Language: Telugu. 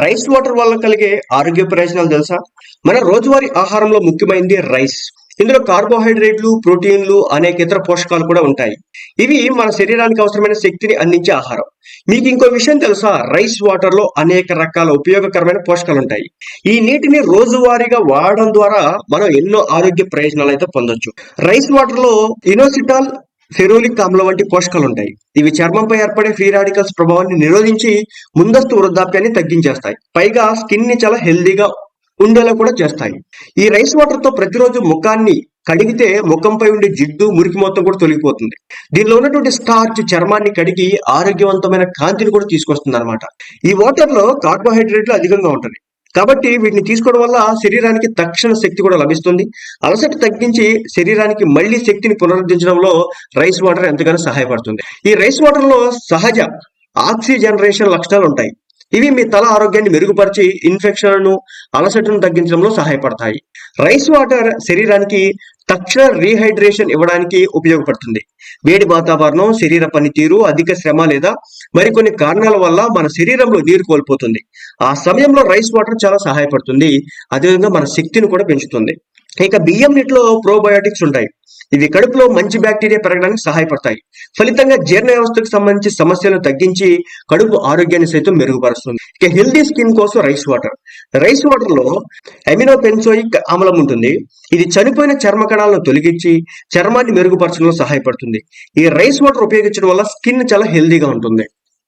రైస్ వాటర్ వల్ల కలిగే ఆరోగ్య ప్రయోజనాలు తెలుసా? మన రోజువారీ ఆహారంలో ముఖ్యమైనది రైస్. ఇందులో కార్బోహైడ్రేట్లు, ప్రోటీన్లు, అనేక ఇతర పోషకాలు కూడా ఉంటాయి. ఇవి మన శరీరానికి అవసరమైన శక్తిని అందించే ఆహారం. మీకు ఇంకో విషయం తెలుసా? రైస్ వాటర్ లో అనేక రకాల ఉపయోగకరమైన పోషకాలు ఉంటాయి. ఈ నీటిని రోజువారీగా వాడడం ద్వారా మనం ఎన్నో ఆరోగ్య ప్రయోజనాలు అయితే పొందొచ్చు. రైస్ వాటర్ లో ఇనోసిటాల్, ఫెరోలిక్ ఆమ్లం వంటి పోషకాలు ఉంటాయి. ఇవి చర్మంపై ఏర్పడే ఫ్రీ రాడికల్స్ ప్రభావాన్ని నిరోధించి ముందస్తు వృద్ధాప్యాన్ని తగ్గించేస్తాయి. పైగా స్కిన్ ని చాలా హెల్దీగా ఉండేలా కూడా చేస్తాయి. ఈ రైస్ వాటర్ తో ప్రతిరోజు ముఖాన్ని కడిగితే ముఖంపై ఉండే జిడ్డు, మురికి మొత్తం కూడా తొలగిపోతుంది. దీనిలో ఉన్నటువంటి స్టార్చ్ చర్మాన్ని కడిగి ఆరోగ్యవంతమైన కాంతిని కూడా తీసుకొస్తుంది అనమాట. ఈ వాటర్ లో కార్బోహైడ్రేట్లు అధికంగా ఉంటుంది. కాబట్టి వీటిని తీసుకోవడం వల్ల శరీరానికి తక్షణ శక్తి కూడా లభిస్తుంది. అలసట తగ్గించి శరీరానికి మళ్ళీ శక్తిని పునరుద్ధరించడంలో రైస్ వాటర్ ఎంతగానో సహాయపడుతుంది. ఈ రైస్ వాటర్ లో సహజ ఆక్సిజనరేషన్ లక్షణాలు ఉంటాయి. ఇవి మీ తల ఆరోగ్యాన్ని మెరుగుపరిచి ఇన్ఫెక్షన్లను, అలసటను తగ్గించడంలో సహాయపడతాయి. రైస్ వాటర్ శరీరానికి తక్షణ రీహైడ్రేషన్ ఇవ్వడానికి ఉపయోగపడుతుంది. వేడి వాతావరణం, శరీర పనితీరు, అధిక శ్రమ లేదా మరికొన్ని కారణాల వల్ల మన శరీరంలో నీరు కోల్పోతుంది. ఆ సమయంలో రైస్ వాటర్ చాలా సహాయపడుతుంది. అదేవిధంగా మన శక్తిని కూడా పెంచుతుంది. ఇక బియ్యం నీటిలో ప్రోబయోటిక్స్ ఉంటాయి. ఇవి కడుపులో మంచి బ్యాక్టీరియా పెరగడానికి సహాయపడతాయి. ఫలితంగా జీర్ణ వ్యవస్థకు సంబంధించి సమస్యలను తగ్గించి కడుపు ఆరోగ్యాన్ని సైతం మెరుగుపరుస్తుంది. ఇక హెల్దీ స్కిన్ కోసం రైస్ వాటర్ లో అమినో బెంజోయిక్ ఆమ్లం ఉంటుంది. ఇది చనిపోయిన చర్మ కణాలను తొలగించి చర్మాన్ని మెరుగుపరచడంలో సహాయపడుతుంది. ఈ రైస్ వాటర్ ఉపయోగించడం వల్ల స్కిన్ చాలా హెల్దీగా ఉంటుంది.